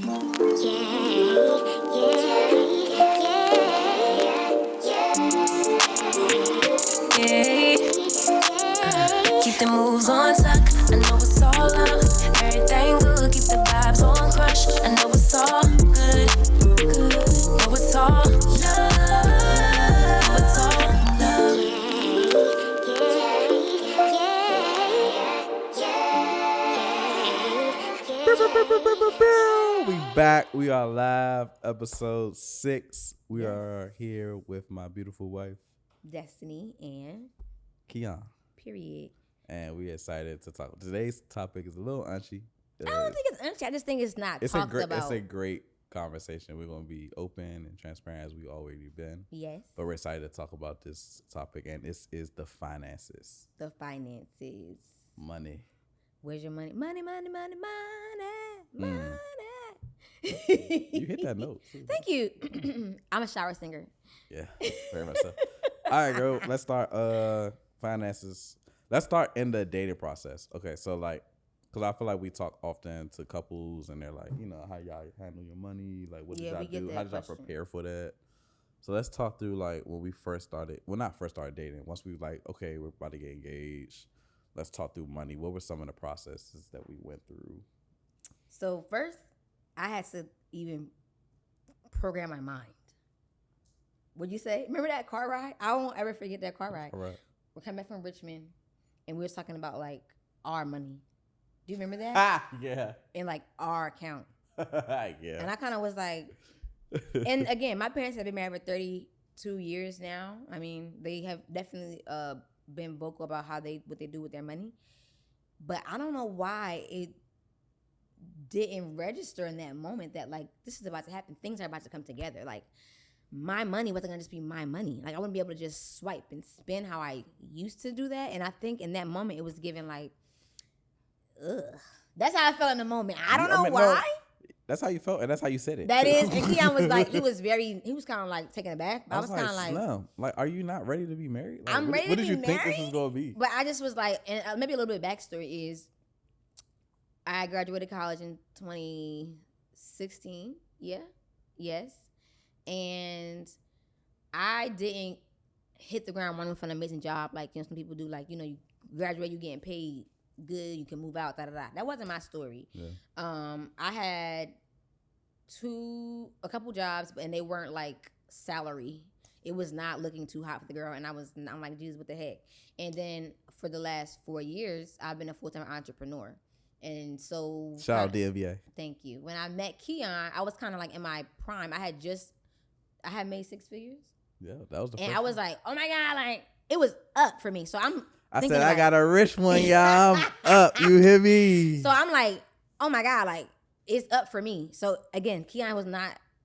Keep the moves on tuck. I know it's all love. Everything good. Keep the vibes on crush. I know it's all good. Know it's all love. Know it's all love. We back. We are live. Episode 6. We are here with my beautiful wife, Destiny and Keon. period. And we excited to talk. Today's topic is a little unchy. I don't think it's unchy. I just think it's not talked about. It's a great conversation. We're going to be open and transparent as we already been. Yes. But we're excited to talk about this topic, and this is the finances. The finances. Money. Where's your money? Money, money, money, money, money. You hit that note too. Thank you. I'm a shower singer. Yeah, very much so. All right, girl. Let's start finances. Let's start in the dating process. Okay, so like, because I feel like we talk often to couples, and they're like, you know, how y'all handle your money, like what did y'all do, how did y'all prepare for that? So let's talk through like when we first started. Well, not first started dating. Once we like, okay, we're about to get engaged. Let's talk through money. What were some of the processes that we went through? So first, I had to even program my mind. What'd you say? Remember that car ride? I won't ever forget that car ride. All right. We're coming back from Richmond, and we were talking about like our money. Do you remember that? Yeah. In like our account. Yeah. And I kind of was like, and again, my parents have been married for 32 years now. I mean, they have definitely been vocal about what they do with their money. But I don't know why it didn't register in that moment that like this is about to happen. Things are about to come together. Like my money wasn't gonna just be my money. Like I wouldn't be able to just swipe and spend how I used to do that. And I think in that moment it was given like, ugh. That's how I felt in the moment. I don't know why. No, that's how you felt, and that's how you said it. That is, and Keon was like, he was kind of like taken aback. I was kind of like, Slim, like, are you not ready to be married? Like, I'm ready to be married. What did you think this was gonna be? But I just was like, and maybe a little bit of backstory is, I graduated college in 2016. Yeah, yes, and I didn't hit the ground running with an amazing job like some people do. Like you graduate, you getting paid good, you can move out. That wasn't my story. Yeah. I had a couple jobs, and they weren't like salary. It was not looking too hot for the girl, and I'm like, Jesus, what the heck? And then for the last 4 years, I've been a full-time entrepreneur. And so shout out DMVA. Thank you. When I met Keon, I was kind of like in my prime. I had made 6 figures. Yeah, that was the and first I was like, oh my God, like it was up for me. So I said, I got a rich one, y'all. I'm up. You hear me? So I'm like, oh my God, like it's up for me. So again, Keon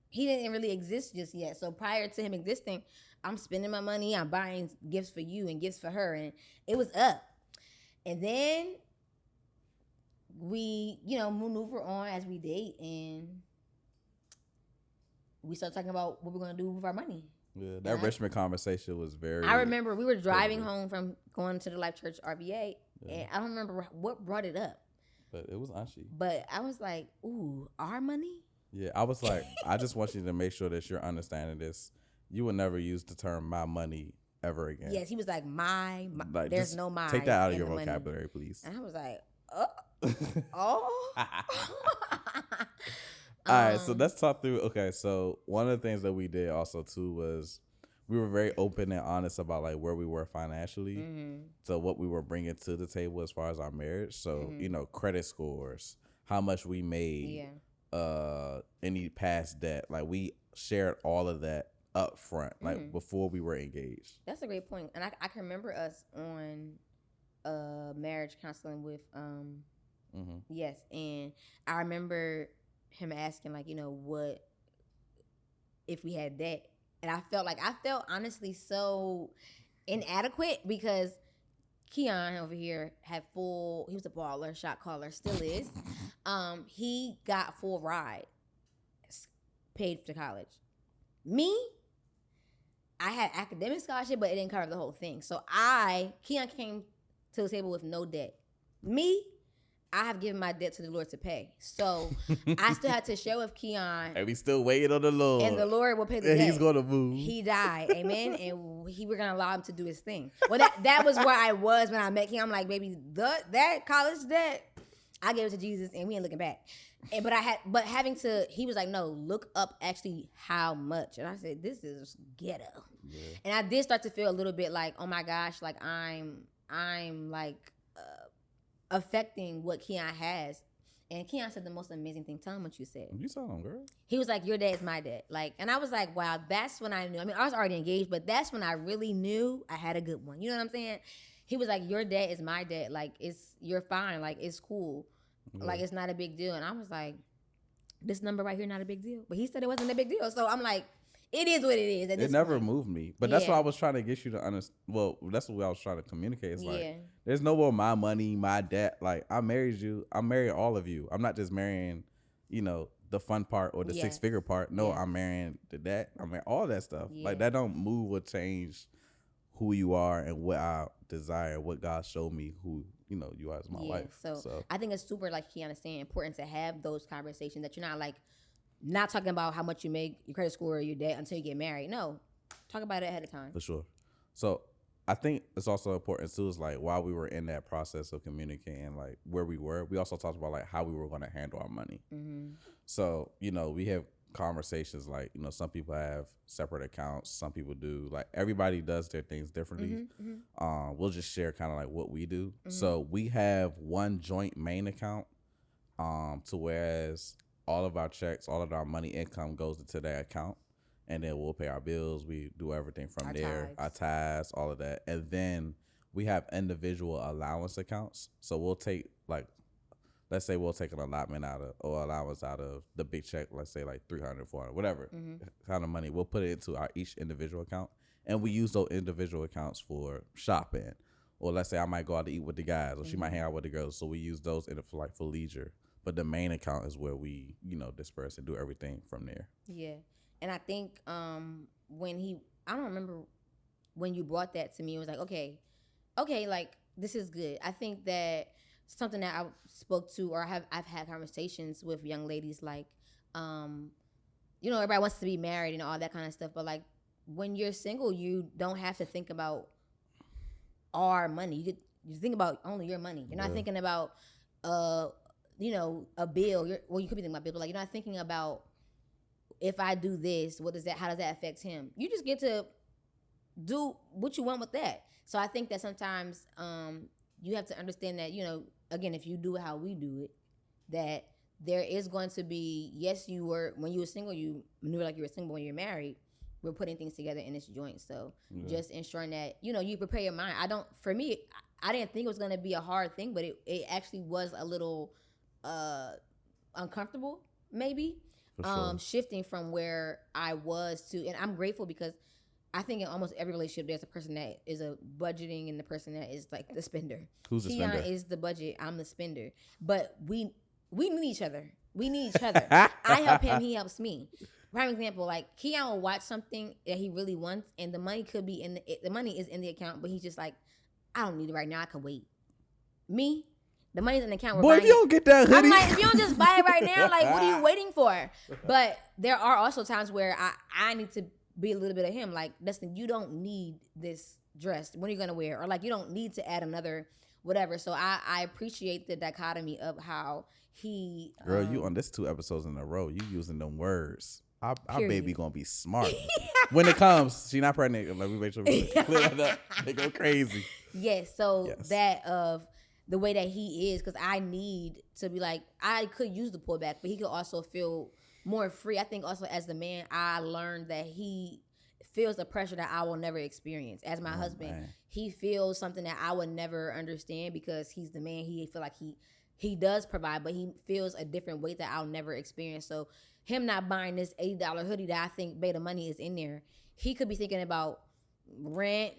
he didn't really exist just yet. So prior to him existing, I'm spending my money. I'm buying gifts for you and gifts for her. And it was up. And then we, maneuver on as we date, and we start talking about what we're going to do with our money. Yeah, that Richmond conversation was very. I remember we were driving home from going to the Life Church RVA, and I don't remember what brought it up. But it was Anshi. But I was like, ooh, our money? Yeah, I was like, I just want you to make sure that you're understanding this. You will never use the term "my money" ever again. Yes, he was like, my like, there's no my. Take that out of your vocabulary, money. Please. And I was like, oh. All right, so let's talk through. Okay, so one of the things that we did also too was we were very open and honest about like where we were financially, so what we were bringing to the table as far as our marriage. So credit scores, how much we made, any past debt. Like we shared all of that up front, like before we were engaged. That's a great point, and I can remember us on marriage counseling with yes, and I remember him asking like, what if we had debt, and I felt honestly so inadequate because Keon over here he was a baller, shot caller, still is. He got full ride, paid for college. Me, I had academic scholarship, but it didn't cover the whole thing. So Keon came to the table with no debt. Me, I have given my debt to the Lord to pay. So I still had to share with Keon. And we still waiting on the Lord. And the Lord will pay the debt. He's going to move. He died. Amen. And we're going to allow him to do his thing. Well, that was where I was when I met Keon. I'm like, baby, that college debt, I gave it to Jesus and we ain't looking back. He was like, no, look up actually how much. And I said, this is ghetto. Yeah. And I did start to feel a little bit like, oh my gosh, like I'm like affecting what Keon has. And Keon said the most amazing thing. Tell him what you said. You saw him, girl. He was like, your dad is my dad. Like, and I was like, wow, that's when I knew. I mean, I was already engaged, but that's when I really knew I had a good one. You know what I'm saying? He was like, your dad is my dad. Like, you're fine. Like, it's cool. Yeah. Like, it's not a big deal. And I was like, this number right here, not a big deal. But he said it wasn't a big deal. So I'm like, it is what it is. It never moved me. But that's what I was trying to get you to understand. Well, that's what I was trying to communicate. It's like, there's no more my money, my debt. Like, I married you. I married all of you. I'm not just marrying, the fun part or the 6-figure part. No, I'm marrying the debt. I'm marrying all that stuff. Yeah. Like, that don't move or change who you are and what I desire, what God showed me who, you are as my wife. So I think it's super, like Keon is saying, important to have those conversations that you're not like, not talking about how much you make, your credit score, or your debt until you get married. No, talk about it ahead of time. For sure. So I think it's also important too, is like while we were in that process of communicating, like where we were, we also talked about like how we were going to handle our money. Mm-hmm. So, we have conversations like, some people have separate accounts. Some people do. Like everybody does their things differently. Mm-hmm. We'll just share kind of like what we do. Mm-hmm. So we have one joint main account to whereas all of our checks, all of our money income goes into that account. And then we'll pay our bills. We do everything from there. Our tithes, all of that. And then we have individual allowance accounts. So we'll take like, let's say we'll take an allotment out of, or allowance out of the big check, let's say like 300, 400, whatever kind of money. We'll put it into our each individual account. And we use those individual accounts for shopping. Or let's say I might go out to eat with the guys, or she might hang out with the girls. So we use those for leisure. But the main account is where we, disperse and do everything from there. Yeah. And I think I don't remember when you brought that to me, it was like, okay, like this is good. I think that something that I spoke to, or I've had conversations with young ladies like, everybody wants to be married and all that kind of stuff. But like when you're single, you don't have to think about our money. You think about only your money. You're not thinking about, a bill. You could be thinking about bills, but like you're not thinking about, if I do this, how does that affect him? You just get to do what you want with that. So I think that sometimes you have to understand that, again, if you do how we do it, that there is going to be, when you were single, you maneuver like you were single. When you're married, we're putting things together in this joint. So just ensuring that, you prepare your mind. For me, I didn't think it was going to be a hard thing, but it actually was a little uncomfortable, maybe. Sure. Shifting from where I was to, and I'm grateful because I think in almost every relationship there's a person that is a budgeting and the person that is like the spender. Who's the spender? Keon is the budget, I'm the spender. But we need each other. We need each other. I help him, he helps me. Prime example, like Keon will watch something that he really wants, and the money could be the money is in the account, but he's just like, I don't need it right now. I can wait. Me. The money's in the account. Boy, if you don't get that hoodie. I'm like, if you don't just buy it right now, like, what are you waiting for? But there are also times where I need to be a little bit of him. Like, Dustin, you don't need this dress. When are you going to wear? Or, like, you don't need to add another whatever. So I appreciate the dichotomy of how he... Girl, you on this 2 episodes in a row, you using them words. Our baby going to be smart. When it comes, she not pregnant. Like, we make sure we clear that up. They go crazy. Yes, so that of... the way that he is, because I need to be like, I could use the pullback, but he could also feel more free. I think also as the man, I learned that he feels the pressure that I will never experience. As my husband, man. He feels something that I would never understand because he's the man. He feel like he does provide, but he feels a different weight that I'll never experience. So him not buying this $80 hoodie that I think the money is in there, he could be thinking about rent.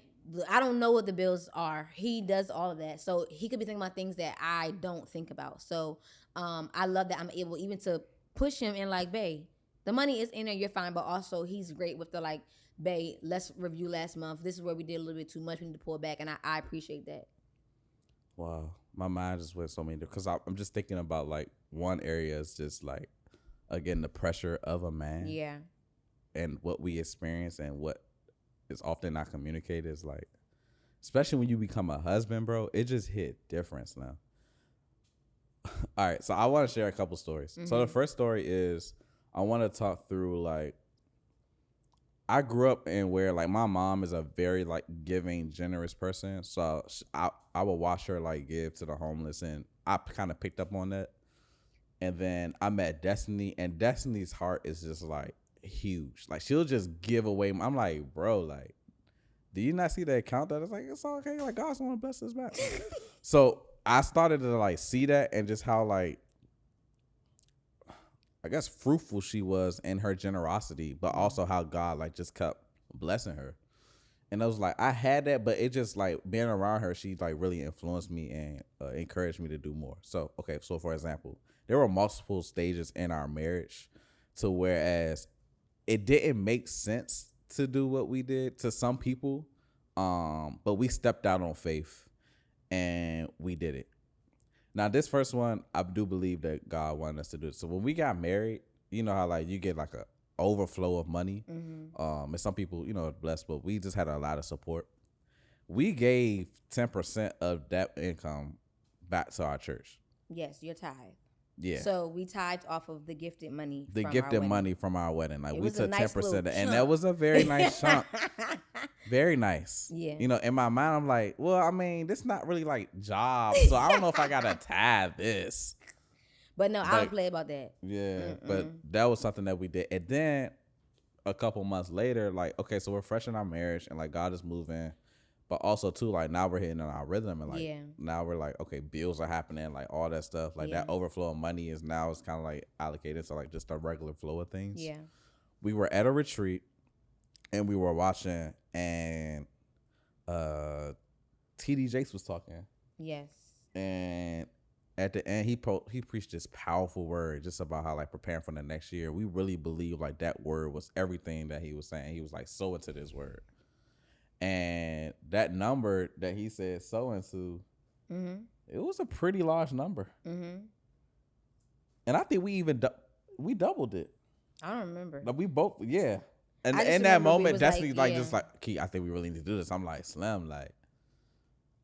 I don't know what the bills are. He does all of that. So he could be thinking about things that I don't think about. So I love that I'm able even to push him and like, babe, the money is in there, you're fine. But also he's great with the like, babe, let's review last month. This is where we did a little bit too much. We need to pull back. And I appreciate that. Wow. My mind just went so many because I'm just thinking about like one area is just like again the pressure of a man. Yeah. And what we experience and what is often not communicated is like, especially when you become a husband, bro, it just hit difference now. All right, so I want to share a couple stories. Mm-hmm. So the first story is I want to talk through like I grew up in where like my mom is a very like giving, generous person. So I would watch her like give to the homeless, and I kind of picked up on that. And then I met Destiny, and Destiny's heart is just like huge. Like she'll just give away. I'm like, bro, like, do you not see the account that it's like it's okay? Like God's gonna bless us back. So I started to like see that and just how like I guess fruitful she was in her generosity, but also how God like just kept blessing her. And I was like, I had that, but it just like being around her, she like really influenced me and encouraged me to do more. So, okay. So for example, there were multiple stages in our marriage to whereas it didn't make sense to do what we did to some people. But we stepped out on faith and we did it. Now, this first one, I do believe that God wanted us to do it. So when we got married, you know how like you get like a overflow of money. Mm-hmm. And some people, you know, are blessed, but we just had a lot of support. We gave 10% of that income back to our church. Yes, your tithe. Yeah. So we tithed off of the gifted money. From our wedding. Like we took nice 10%, and that was a very nice chunk. Very nice. Yeah. You know, in my mind, I'm like, well, I mean, this not really like job, so I don't know if I gotta tithe this. But no, I don't play about that. Yeah. But that was something that we did, and then a couple months later, like, okay, so we're fresh in our marriage, and like God is moving. But also too, like now we're hitting on our rhythm, and like now we're like, okay, bills are happening, like all that stuff, like that overflow of money is now it's kind of like allocated to like just a regular flow of things. Yeah, we were at a retreat, and we were watching, and TD Jakes was talking. Yes, and at the end, he preached this powerful word just about how like preparing for the next year. We really believe like that word was everything that he was saying. He was like so into this word. And that number that he said so into, it was a pretty large number. Mm-hmm. And I think we even we doubled it. I don't remember. Like we both, yeah. And in that moment, that's like just like, Key, I think we really need to do this. I'm like, Slim, like,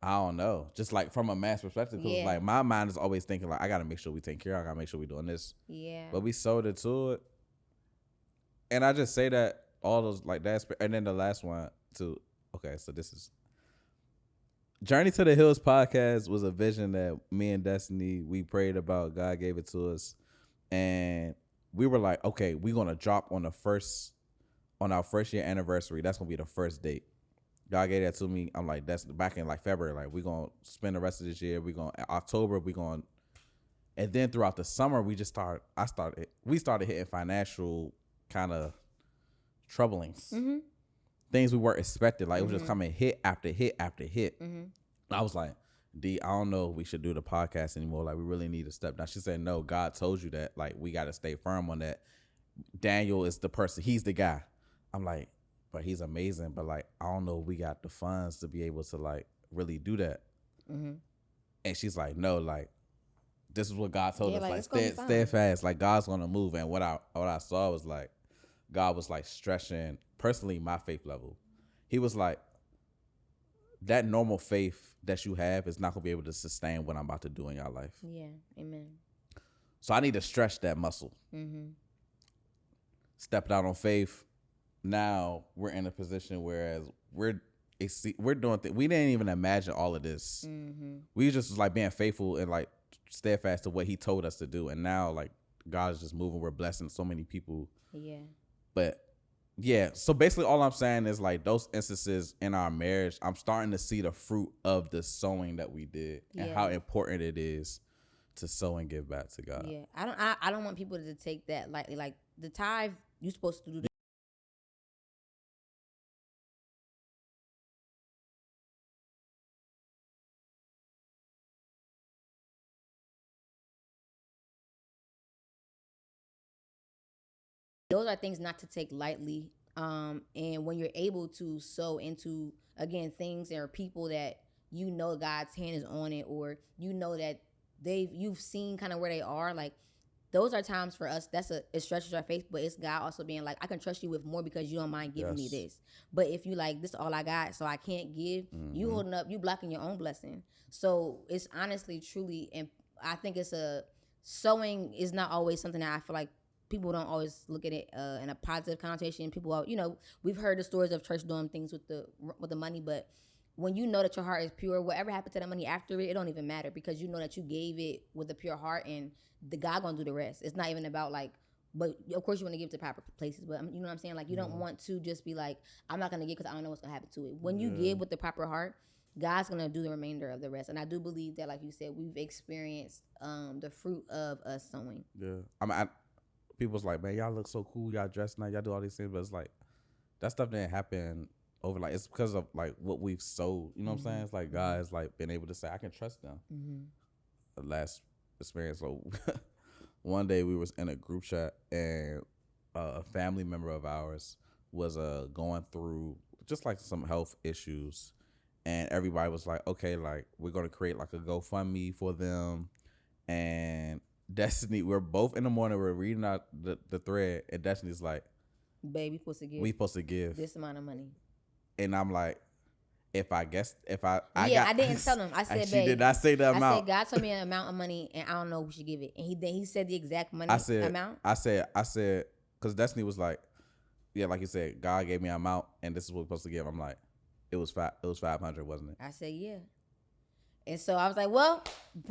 I don't know. Just like from a man's perspective, because like my mind is always thinking like, I got to make sure we take care. I got to make sure we doing this. Yeah. But we sold it to it. And I just say that all those like that. And then the last one too. Okay, so this is Journey to the Hills podcast was a vision that me and Destiny, we prayed about. God gave it to us. And we were like, okay, we're going to drop on our first year anniversary. That's going to be the first date. God gave that to me. I'm like, that's back in like February. Like, we're going to spend the rest of this year. October, and then throughout the summer, we started hitting financial kind of troublings. Mm-hmm. Things we weren't expected. Like, it was just coming hit after hit after hit. Mm-hmm. I was like, D, I don't know if we should do the podcast anymore. Like, we really need to step down. She said, no, God told you that. Like, we got to stay firm on that. Daniel is the person. He's the guy. I'm like, but he's amazing. But, like, I don't know if we got the funds to be able to, like, really do that. Mm-hmm. And she's like, no, like, this is what God told us. Like, stay fast. Like, God's going to move. And what I saw was, like, God was, like, stretching, personally, my faith level. He was like, that normal faith that you have is not going to be able to sustain what I'm about to do in your life. Yeah, amen. So I need to stretch that muscle. Mm-hmm. Stepped out on faith. Now we're in a position whereas we're doing things. We didn't even imagine all of this. Mm-hmm. We just was like being faithful and like steadfast to what he told us to do. And now like God is just moving. We're blessing so many people. Yeah. But yeah, so basically all I'm saying is like those instances in our marriage, I'm starting to see the fruit of the sowing that we did and how important it is to sow and give back to God. Yeah, I don't want people to take that lightly. Like the tithe, you're supposed to do. Those are things not to take lightly. And when you're able to sow into, again, things or people that you know God's hand is on it, or you know that you've seen kind of where they are. Like those are times for us. It stretches our faith, but it's God also being like, I can trust you with more because you don't mind giving me this. But if you like, this is all I got, so I can't give. You holding up, you blocking your own blessing. So it's honestly, truly, and I think sowing is not always something that I feel like people don't always look at it in a positive connotation. People are, we've heard the stories of church doing things with the money, but when you know that your heart is pure, whatever happened to that money after it don't even matter, because you know that you gave it with a pure heart, and the God gonna do the rest. It's not even about like, but of course you want to give to proper places, but you know what I'm saying? Like you don't want to just be like, I'm not gonna give because I don't know what's gonna happen to it. When you give with the proper heart, God's gonna do the remainder of the rest. And I do believe that, like you said, we've experienced the fruit of us sowing. Yeah, people's like, man, y'all look so cool, y'all dress nice, y'all do all these things, but it's like that stuff didn't happen over, like, it's because of like what we've sowed. You know what I'm saying? It's like God has like been able to say, I can trust them. The last experience, so one day we was in a group chat, and a family member of ours was going through just like some health issues, and everybody was like, okay, like we're gonna create like a GoFundMe for them. And Destiny, we're both in the morning, we're reading out the thread, and Destiny's like, babe, we supposed to give this amount of money. And I'm like, I didn't tell him. I said, she did not say the amount. I said, God told me an amount of money, and I don't know who should give it. And he said the exact money amount. I said, because Destiny was like, yeah, like you said, God gave me an amount, and this is what we're supposed to give. I'm like, it was 500, wasn't it? I said, yeah. And so I was like, well,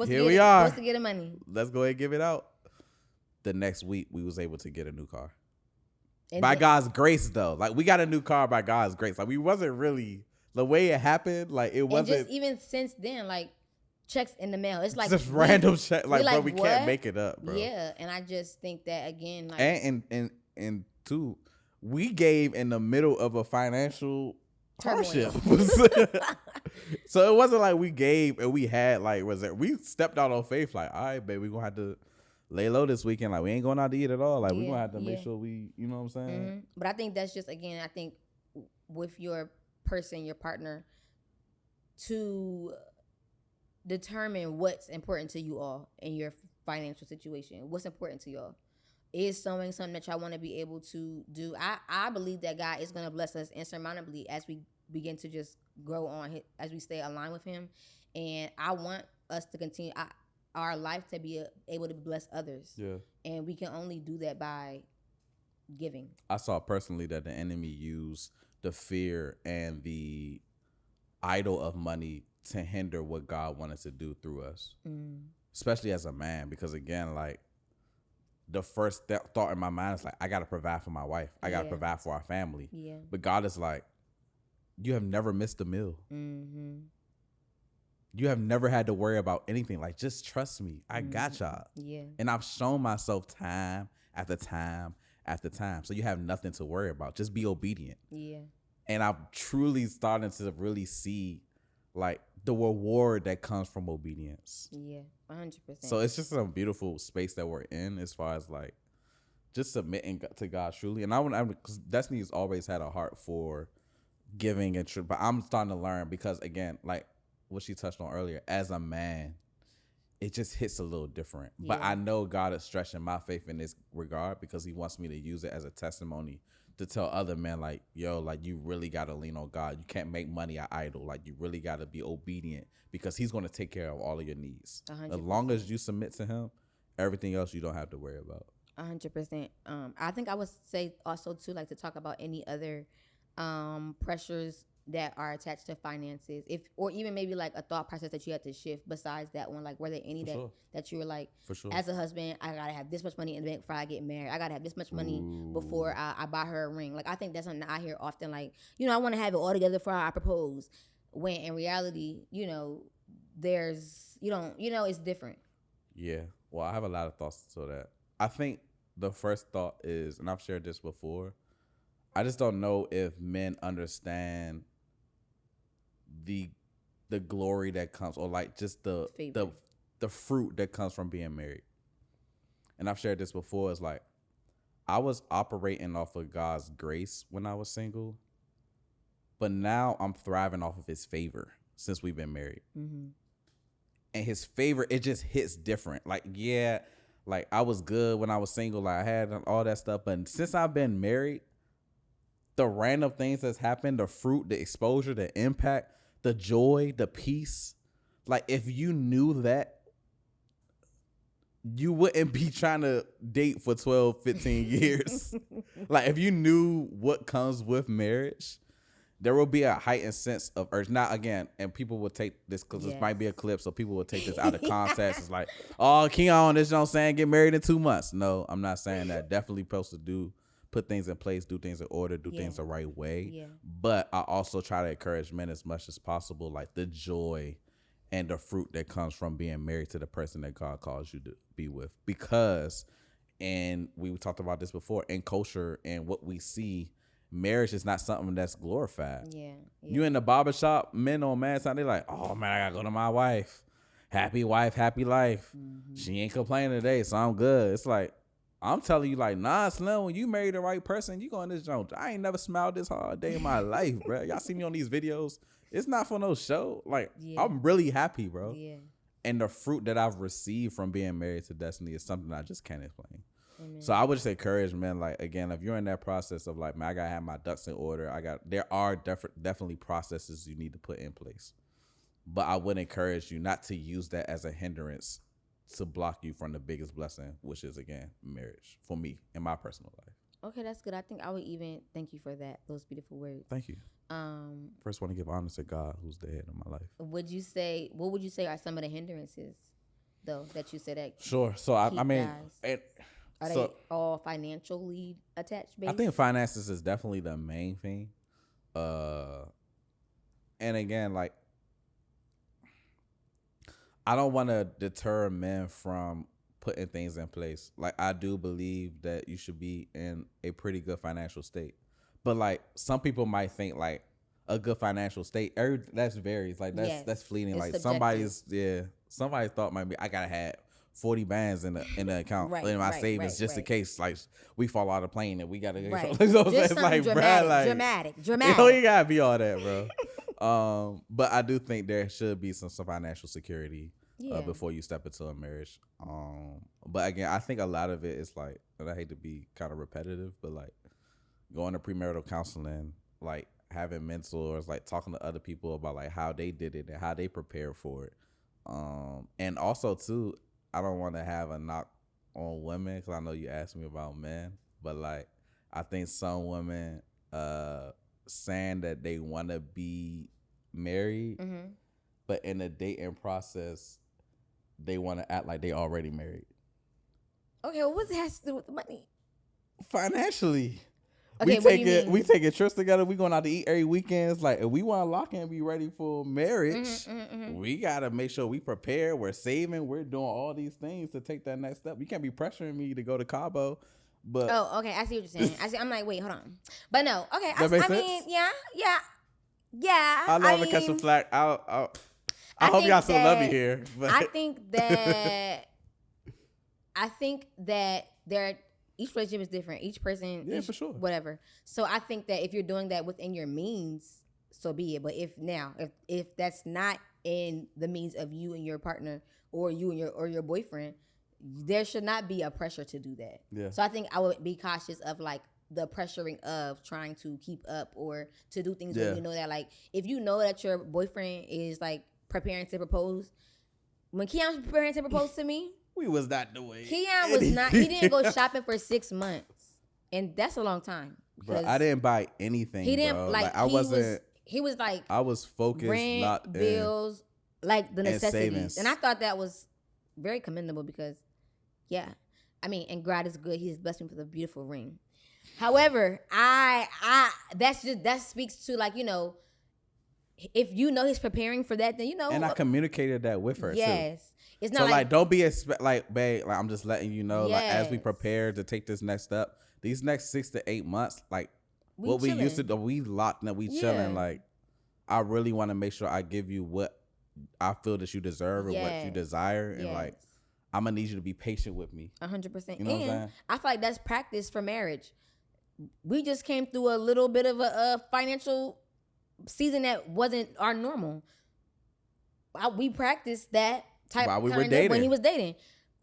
here we are. Supposed to get the money. Let's go ahead and give it out. The next week, we was able to get a new car. By God's grace, though. Like, we got a new car by God's grace. Like, we wasn't really, the way it happened, like, it wasn't. And just even since then, like, checks in the mail. It's like just random check. Like, bro, we can't make it up, bro. Yeah, and I just think that, again, like. And two, we gave in the middle of a financial hardship. So it wasn't like we gave and we had, like, we stepped out on faith, like, all right, babe, we're going to have to lay low this weekend. Like, we ain't going out to eat at all. Like, we're going to have to make sure we, you know what I'm saying? But I think that's just, again, I think with your person, your partner, to determine what's important to you all in your financial situation. What's important to y'all? Is sowing something that y'all want to be able to do? I believe that God is going to bless us insurmountably as we begin to just grow on, as we stay aligned with Him. And I want us to continue our life to be able to bless others. Yeah. And we can only do that by giving. I saw personally that the enemy used the fear and the idol of money to hinder what God wanted to do through us, especially as a man. Because again, like, the first thought in my mind is like, I got to provide for my wife. I got to provide for our family. Yeah. But God is like, you have never missed a meal. You have never had to worry about anything. Like, just trust me. I got y'all. Yeah. And I've shown myself time after time after time. So you have nothing to worry about. Just be obedient. Yeah. And I'm truly starting to really see, like, the reward that comes from obedience. Yeah, 100%. So it's just a beautiful space that we're in as far as, like, just submitting to God truly. And because Destiny's always had a heart for giving and but I'm starting to learn, because again, like what she touched on earlier, as a man, it just hits a little different. Yeah. But I know God is stretching my faith in this regard, because He wants me to use it as a testimony to tell other men, like, yo, like, you really got to lean on God. You can't make money an idol. Like, you really got to be obedient, because He's going to take care of all of your needs. 100%. As long as you submit to Him, everything else you don't have to worry about. 100%. I think I would say also too, like, to talk about any other pressures that are attached to finances, or even maybe like a thought process that you had to shift besides that one. Like, were there any that you were like, for sure, as a husband, I gotta have this much money in the bank before I get married, I gotta have this much money before I buy her a ring? Like, I think that's something I hear often, like, I want to have it all together before I propose, when in reality, there's it's different. Yeah, well, I have a lot of thoughts to that. I think the first thought is, and I've shared this before, I just don't know if men understand the glory that comes, or like just the fruit that comes from being married. And I've shared this before. It's like, I was operating off of God's grace when I was single, but now I'm thriving off of His favor. since we've been married. And his favor, it just hits different. Like, yeah, like I was good when I was single. Like I had all that stuff. But since I've been married, the random things that's happened, the fruit, the exposure, the impact, the joy, the peace. Like if you knew that, you wouldn't be trying to date for 12, 15 years. Like if you knew what comes with marriage, there will be a heightened sense of urge. Now, again, and people will take this because this might be a clip, so people will take this out of context. It's like, oh, Keon, this, you know what I'm saying, get married in 2 months. No, I'm not saying that. Definitely supposed to put things in place, do things in order, do things the right way. Yeah. But I also try to encourage men as much as possible, like the joy and the fruit that comes from being married to the person that God calls you to be with. Because, and we talked about this before, in culture and what we see, marriage is not something that's glorified. Yeah. You in the barbershop, men on man time, they're like, oh man, I gotta go to my wife. Happy wife, happy life. She ain't complaining today, so I'm good. It's like, I'm telling you, like, nah, Slim, when you marry the right person, you go in this joint. I ain't never smiled this hard a day in my life, bro. Y'all see me on these videos. It's not for no show. Like, I'm really happy, bro. Yeah. And the fruit that I've received from being married to Destiny is something I just can't explain. Amen. So I would just encourage men, like, again, if you're in that process of like, man, I gotta have my ducks in order. There are definitely processes you need to put in place, but I would encourage you not to use that as a hindrance to block you from the biggest blessing, which is, again, marriage for me in my personal life. Okay, that's good. I think I would even thank you for that. Those beautiful words. Thank you. First, want to give honor to God, who's the head of my life. What would you say are some of the hindrances, though, that you said that? Sure. So I mean, are they all financially attached? Based? I think finances is definitely the main thing. And again, like, I don't want to deter men from putting things in place. Like, I do believe that you should be in a pretty good financial state. But like, some people might think like a good financial state, that varies. Like that's fleeting. It's like subjective. Somebody's thought might be, I gotta have 40 bands in the account in my savings just in case like we fall out of plane and we gotta go. So just it's like, dramatic. You know, you gotta be all that, bro. But I do think there should be some financial security before you step into a marriage. But again, I think a lot of it is like, and I hate to be kind of repetitive, but like going to premarital counseling, like having mentors, like talking to other people about like how they did it and how they prepared for it. And also too, I don't want to have a knock on women because I know you asked me about men, but like I think some women saying that they want to be married, but in the dating process, they want to act like they already married. Okay, well, what has to do with the money? Financially. Okay, we taking trips together. We going out to eat every weekends. Like, if we want to lock in and be ready for marriage, we got to make sure we prepare. We're saving. We're doing all these things to take that next step. You can't be pressuring me to go to Cabo. But okay, I see what you're saying. I'm like, wait, hold on. But no, okay. I mean, yeah. I know I'm gonna catch some flack. I hope y'all still love me here. But I think that each relationship is different. Each person, for sure, whatever. So I think that if you're doing that within your means, so be it. But if that's not in the means of you and your partner, or you and your boyfriend, there should not be a pressure to do that. Yeah. So I think I would be cautious of like the pressuring of trying to keep up or to do things when you know that, like, if you know that your boyfriend is like preparing to propose. When Keon was preparing to propose to me, we was not doing. Keon was not. He didn't go shopping for 6 months, and that's a long time. Bro, I didn't buy anything. He didn't like. I wasn't. He was like. I was focused. Rent, not bills, like the necessities, and I thought that was very commendable because, yeah, I mean, and God is good. He has blessed me with a beautiful ring. However, that speaks to, like, you know, if you know he's preparing for that, then you know. And I communicated that with her. Yes. Too. It's not so like don't be like, babe, like I'm just letting you know, like, as we prepare to take this next step, these next 6 to 8 months, like we used to do, we locked and we chilling. Like, I really want to make sure I give you what I feel that you deserve and what you desire, and like I'm gonna need you to be patient with me. 100%. You know what I'm saying? I feel like that's practice for marriage. We just came through a little bit of a financial season that wasn't our normal. we practiced that type while we were kind of dating. when he was dating.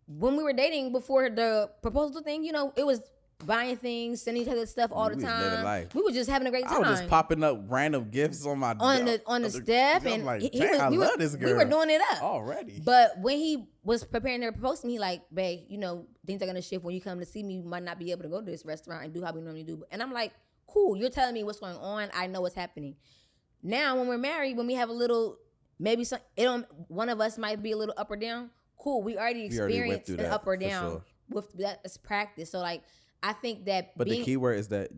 When we were dating before the proposal thing, you know, it was buying things, sending each other stuff all the We was living time. life. We were just having a great time. I was just popping up random gifts on my on the step, I'm and like, he dang, was, I we love were, this girl. We were doing it up already. But when he was preparing to propose to me, like, babe, you know, things are gonna shift when you come to see me. You might not be able to go to this restaurant and do how we normally do. And I'm like, cool, you're telling me what's going on. I know what's happening. Now, when we're married, when we have a little, maybe one of us might be a little up or down. Cool, we already experienced an up or down with that as practice. So like, I think that. But the key word is that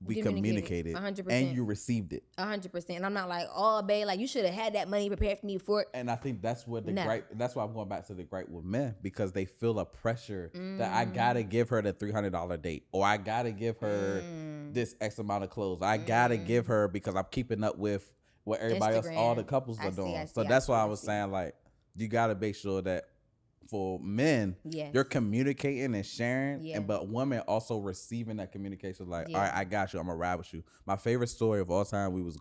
we communicated 100%. and you received it 100%. And I'm not like, oh, babe, like you should have had that money prepared for me before. And I think that's what that's why I'm going back to the gripe with men, because they feel a pressure that I gotta give her the $300 date, or I gotta give her this X amount of clothes. I gotta give her because I'm keeping up with what everybody else, all the couples are doing. So that's why I was saying, like, you gotta make sure that for men, you're communicating and sharing, but women also receiving that communication. Like, all right, I got you. I'm gonna ride with you. My favorite story of all time, we was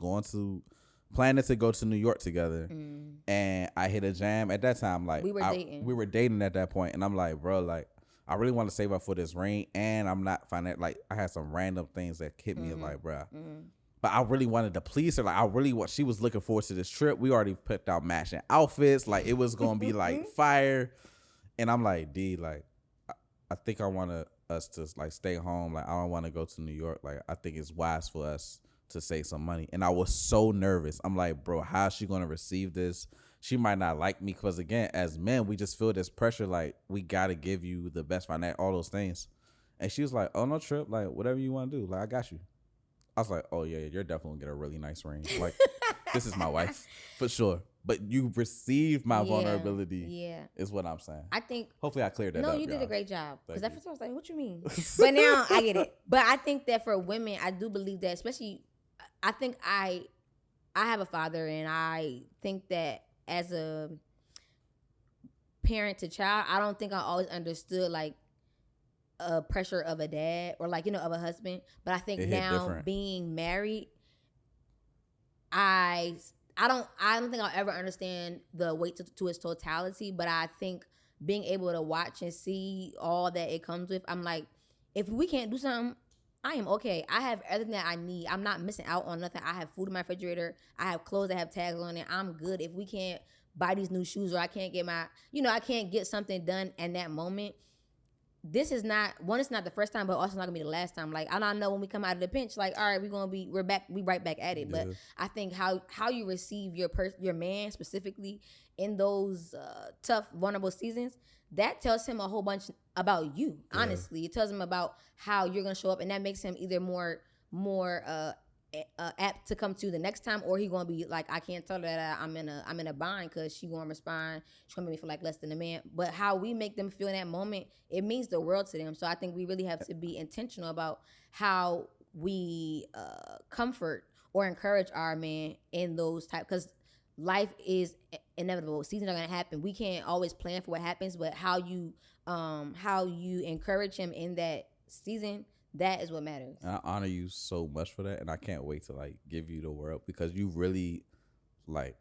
planning to go to New York together, and I hit a jam at that time. Like, we were dating at that point, and I'm like, bro, like, I really want to save up for this ring, and I'm not finding like I had some random things that hit me, like, bro. But I really wanted to please her. Like, she was looking forward to this trip. We already picked out matching outfits. Like, it was gonna be like fire. And I'm like, D, like, I think I want us to like stay home. Like, I don't want to go to New York. Like, I think it's wise for us to save some money. And I was so nervous. I'm like, bro, how is she gonna receive this? She might not like me, because again, as men, we just feel this pressure. Like, we gotta give you the best finance, all those things. And she was like, oh, no trip. Like, whatever you want to do. Like, I got you. I was like, oh yeah, you're definitely gonna get a really nice ring. Like, this is my wife for sure. But you received my vulnerability. Yeah, is what I'm saying. I think. Hopefully, I cleared that up. No, you did a great job. Because at first I was like, "What you mean?" But now I get it. But I think that for women, I do believe that, especially, I think I have a father, and I think that as a parent to child, I don't think I always understood like a pressure of a dad or like, you know, of a husband. But I think now being married, I don't think I'll ever understand the weight to its totality, but I think being able to watch and see all that it comes with, I'm like, if we can't do something, I am okay. I have everything that I need. I'm not missing out on nothing. I have food in my refrigerator. I have clothes that have tags on it. I'm good. If we can't buy these new shoes, or I can't get I can't get something done in that moment, this is not it's not the first time, but also not gonna be the last time. Like, I don't know, when we come out of the pinch, like, all right, we're right back at it. But I think how you receive your man specifically in those tough, vulnerable seasons, that tells him a whole bunch about you. Honestly, it tells him about how you're gonna show up, and that makes him either more apt to come to the next time, or he gonna be like, I can't tell her that I'm in a bind, because she gonna respond, she gonna make me feel like less than a man. But how we make them feel in that moment, it means the world to them. So I think we really have to be intentional about how we comfort or encourage our man in those type, because life is inevitable. Seasons are gonna happen. We can't always plan for what happens, but how you encourage him in that season, that is what matters. And I honor you so much for that, and I can't wait to like give you the world, because you really, like,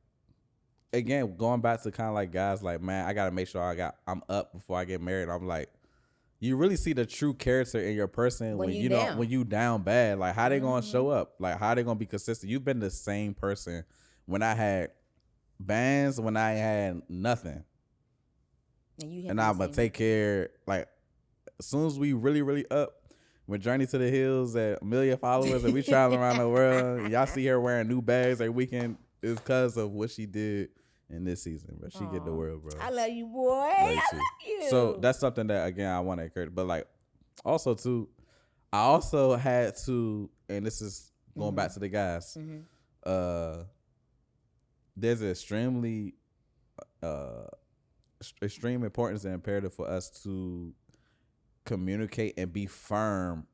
again, going back to kind of like guys, like, man, I gotta make sure I'm up before I get married. I'm like, you really see the true character in your person when you down bad. Like, how they gonna show up? Like, how they gonna be consistent? You've been the same person when I had bands, when I had nothing, and I'm gonna take care. Like, as soon as we really, really up. When Journey to the Hills at 1 million followers and we traveling around the world, y'all see her wearing new bags every weekend, is because of what she did in this season, bro. She get the world, bro. I love you, boy. I love you. So that's something that, again, I want to encourage. But like, also too, I also had to, and this is going back to the guys, there's an extreme importance and imperative for us to communicate and be firm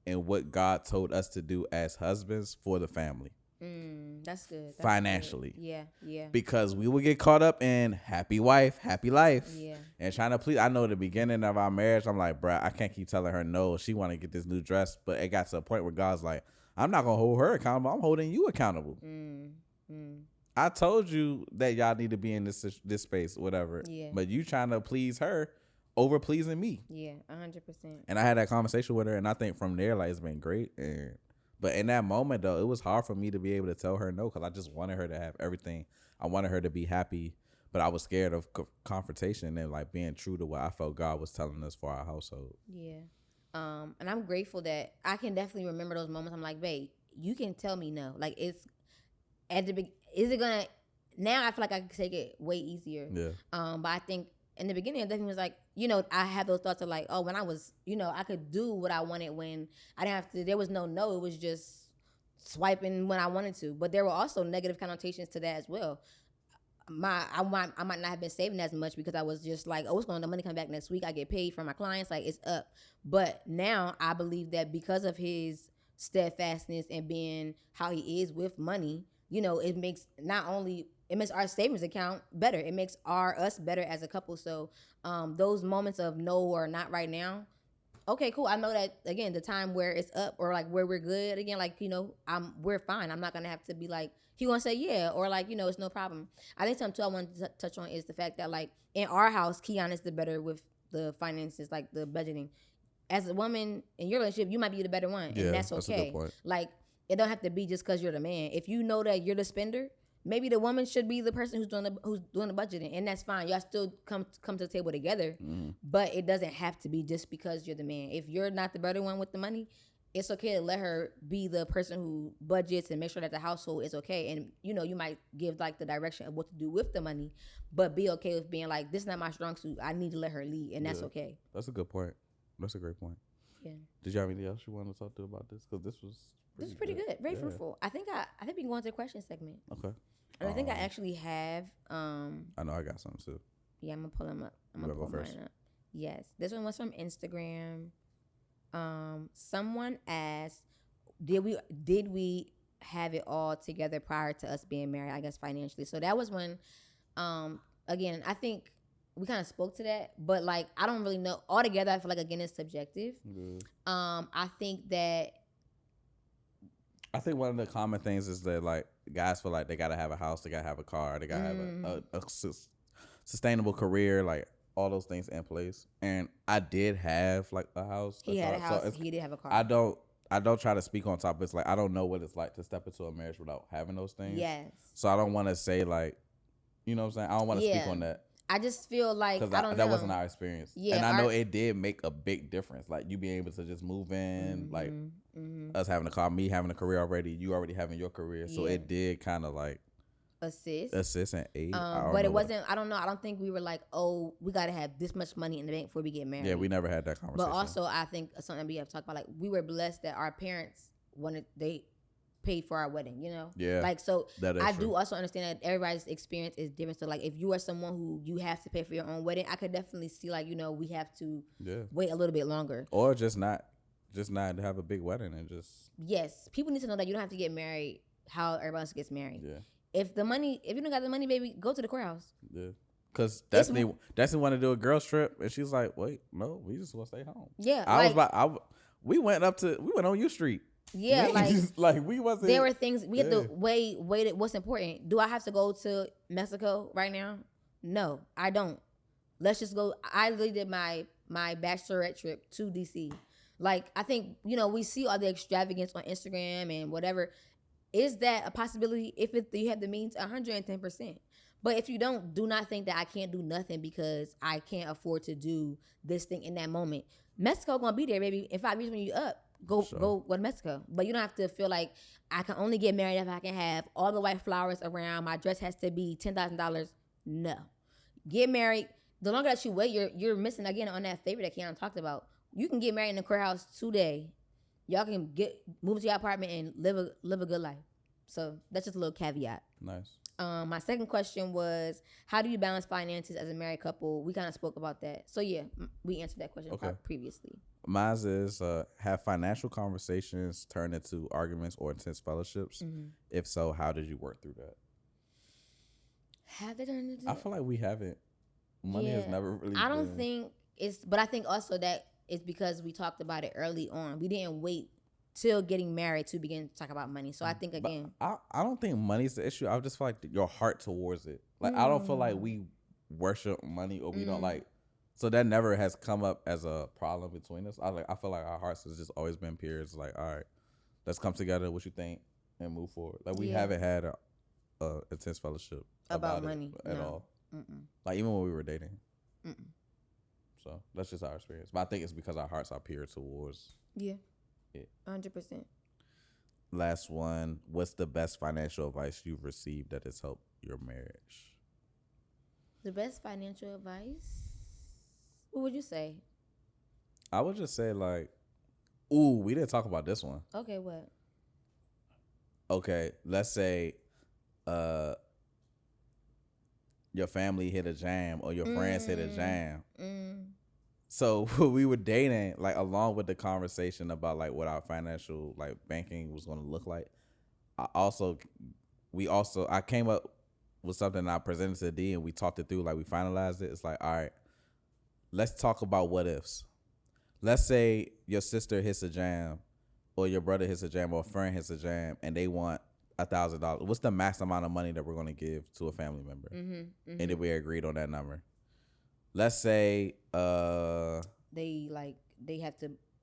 in what God told us to do as husbands for the family. That's good. That's financially. Good. Yeah. Because we would get caught up in happy wife, happy life. Yeah. And trying to please. I know at the beginning of our marriage, I'm like, bruh, I can't keep telling her no. She want to get this new dress. But it got to a point where God's like, I'm not going to hold her accountable. I'm holding you accountable. I told you that y'all need to be in this space, whatever. Yeah. But you trying to please her over pleasing me. Yeah, 100%. And I had that conversation with her, and I think from there, like, it's been great. But in that moment, though, it was hard for me to be able to tell her no, because I just wanted her to have everything. I wanted her to be happy, but I was scared of confrontation and, like, being true to what I felt God was telling us for our household. Yeah. And I'm grateful that I can definitely remember those moments. I'm like, babe, you can tell me no. Like, it's at the is it gonna now? I feel like I can take it way easier. Yeah. But I think in the beginning, I definitely was like, you know, I had those thoughts of like, oh, when I was, you know, I could do what I wanted when I didn't have to. There was no. It was just swiping when I wanted to. But there were also negative connotations to that as well. I might not have been saving as much because I was just like, oh, it's going to the money come back next week. I get paid from my clients, like it's up. But now I believe that because of his steadfastness and being how he is with money, you know, it makes our savings account better. It makes us better as a couple. So those moments of no or not right now, okay, cool. I know that again, the time where it's up or like where we're good again, like, you know, we're fine. I'm not gonna have to be like, he gonna say yeah, or like, you know, it's no problem. I think something too I want to touch on is the fact that like in our house, Keon is the better with the finances, like the budgeting. As a woman in your relationship, you might be the better one, and that's okay. A good point. Like it don't have to be just because you're the man. If you know that you're the spender, maybe the woman should be the person who's doing the budgeting, and that's fine. Y'all still come to the table together, but it doesn't have to be just because you're the man. If you're not the better one with the money, it's okay to let her be the person who budgets and make sure that the household is okay. And you know, you might give like the direction of what to do with the money, but be okay with being like, this is not my strong suit. I need to let her lead, and that's okay. That's a good point. That's a great point. Yeah. Did you have anything else you want to talk to about this? Because this was pretty good. Very fruitful. I think we can go into the question segment. Okay. And I think I actually have. I know I got some too. Yeah, I'm gonna pull them up. I'm gonna pull mine up. Yes, this one was from Instagram. Someone asked, "Did we have it all together prior to us being married? I guess financially." So that was when, again, I think we kind of spoke to that, but like I don't really know altogether. I feel like again it's subjective. I think one of the common things is that like guys feel like they gotta have a house, they gotta have a car, they gotta have a sustainable career, like all those things in place. And I did have like a house. He had a house. So he did have a car. I don't try to speak on top. It's like I don't know what it's like to step into a marriage without having those things. Yes. So I don't want to say like, you know what I'm saying? I don't want to speak on that. I just feel like I don't know. That wasn't our experience. Yeah, and I know it did make a big difference. Like you being able to just move in, like us having a car, me having a career already, you already having your career. So it did kind of like assist and aid. But it wasn't. I don't know. I don't think we were like, oh, we got to have this much money in the bank before we get married. Yeah, we never had that conversation. But also, I think something we have to talk about. Like we were blessed that our parents they paid for our wedding, you know? Yeah. Like, so I true. do also understand that everybody's experience is different. So, like, if you are someone who you have to pay for your own wedding, I could definitely see, like, you know, we have to wait a little bit longer. Or just not have a big wedding and just. Yes. People need to know that you don't have to get married how everybody else gets married. Yeah. If you don't got the money, baby, go to the courthouse. Yeah. Because Destiny wanted to do a girls trip, and she's like, wait, no, we just want to stay home. Yeah. We went on U Street. Yeah, we wasn't. There were things we had to weigh what's important. Do I have to go to Mexico right now? No, I don't. Let's just go. I literally did my bachelorette trip to DC. Like, I think, you know, we see all the extravagance on Instagram and whatever. Is that a possibility? If you have the means, 110%. But if you don't, do not think that I can't do nothing because I can't afford to do this thing in that moment. Mexico gonna be there, baby. In 5 years when you up. Go to Mexico. But you don't have to feel like I can only get married if I can have all the white flowers around. My dress has to be $10,000. No. Get married. The longer that you wait, you're missing again on that favor that Keon talked about. You can get married in the courthouse today. Y'all can move to your apartment and live a good life. So that's just a little caveat. Nice. My second question was, how do you balance finances as a married couple? We kind of spoke about that. So yeah, we answered that question previously. Mine is have financial conversations turn into arguments or intense fellowships? Mm-hmm. If so, how did you work through that? Have they turned into? I feel like we haven't. Money has never really. I don't think it's, but I think also that it's because we talked about it early on. We didn't wait till getting married to begin to talk about money. So I think again, I don't think money's the issue. I just feel like your heart towards it. Like I don't feel like we worship money or we don't like. So that never has come up as a problem between us. I feel like our hearts has just always been peers. Like, all right, let's come together. What you think and move forward. Like we haven't had a intense fellowship about money at all. Like even when we were dating. So that's just our experience. But I think it's because our hearts are peer towards. Yeah. 100%. Last one. What's the best financial advice you've received that has helped your marriage? The best financial advice? What would you say? I would just say like, ooh, we didn't talk about this one. Okay, what? Okay, let's say your family hit a jam or your friends hit a jam. So we were dating, like along with the conversation about like what our financial like banking was going to look like. I came up with something I presented to D and we talked it through, like we finalized it. It's like, all right, let's talk about what ifs. Let's say your sister hits a jam or your brother hits a jam or a friend hits a jam and they want $1,000. What's the max amount of money that we're going to give to a family member? And then we agreed on that number. Let's say they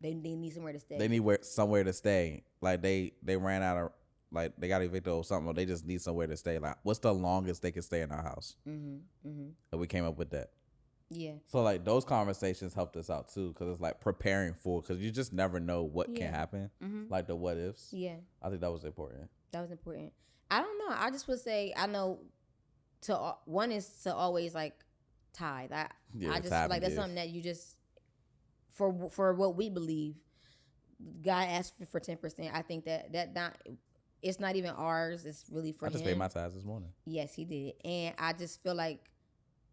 need somewhere to stay. They need somewhere to stay. Like they ran out of, like they got evicted or something, or they just need somewhere to stay. Like what's the longest they can stay in our house? And we came up with that. Yeah. So like those conversations helped us out too, because it's like preparing for, because you just never know what can happen. Like the what ifs. Yeah. I think that was important. That was important. I don't know. I just would say, I know one is to always like tithe. I just feel like that's something that you just, for what we believe, God asked for 10%. I think that not, it's not even ours. It's really for him. I just paid my tithes this morning. Yes, he did. And I just feel like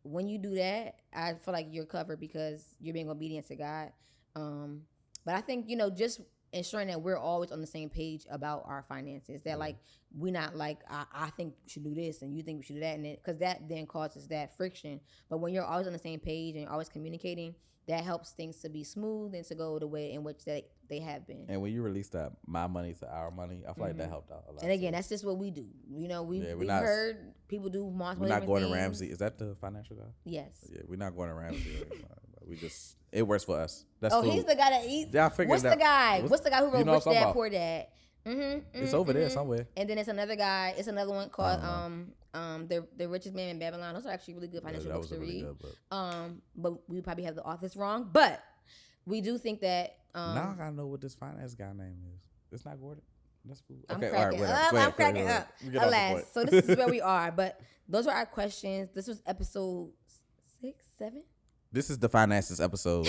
when you do that, I feel like you're covered because you're being obedient to God. But I think, just ensuring that we're always on the same page about our finances, that like we're not like I think we should do this and you think we should do that, and because that then causes that friction. But when you're always on the same page and you're always communicating, that helps things to be smooth and to go the way in which they have been. And when you release that my money to our money, I feel like that helped out a lot. And again, that's just what we do. We've heard people do multiple We're not going things. to Ramsey. Is that the financial guy? Yes. Yeah, we're not going to Ramsey. It works for us. That's food. He's the guy that eats. Yeah, I figured What's the guy? What's the guy who wrote Rich Dad Poor Dad? It's over there somewhere. And then it's another guy. It's another one called the Richest Man in Babylon. Those are actually really good financial books to read. But we probably have the authors wrong. But we do think that. Now I gotta know what this finance guy name is. It's not Gordon. That's cool. Okay, I'm cracking up. Alas, so this is where we are. But those are our questions. This was episode 6, 7. This is the finances episode.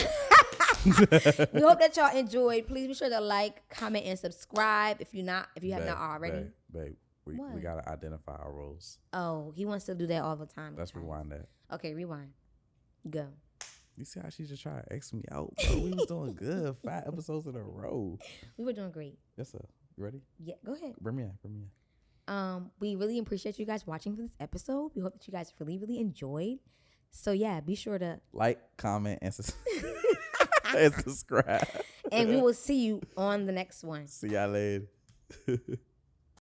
We hope that y'all enjoyed. Please be sure to like, comment, and subscribe if you have not already. Babe, we gotta identify our roles. Oh, he wants to do that all the time. Let's rewind that. Okay, rewind. Go. You see how she just tried to X me out, bro? We was doing good. 5 episodes in a row. We were doing great. Yes, sir. You ready? Yeah, go ahead. Bring me in. We really appreciate you guys watching this episode. We hope that you guys really, really enjoyed. So yeah, be sure to like, comment, and subscribe. And we will see you on the next one. See y'all later.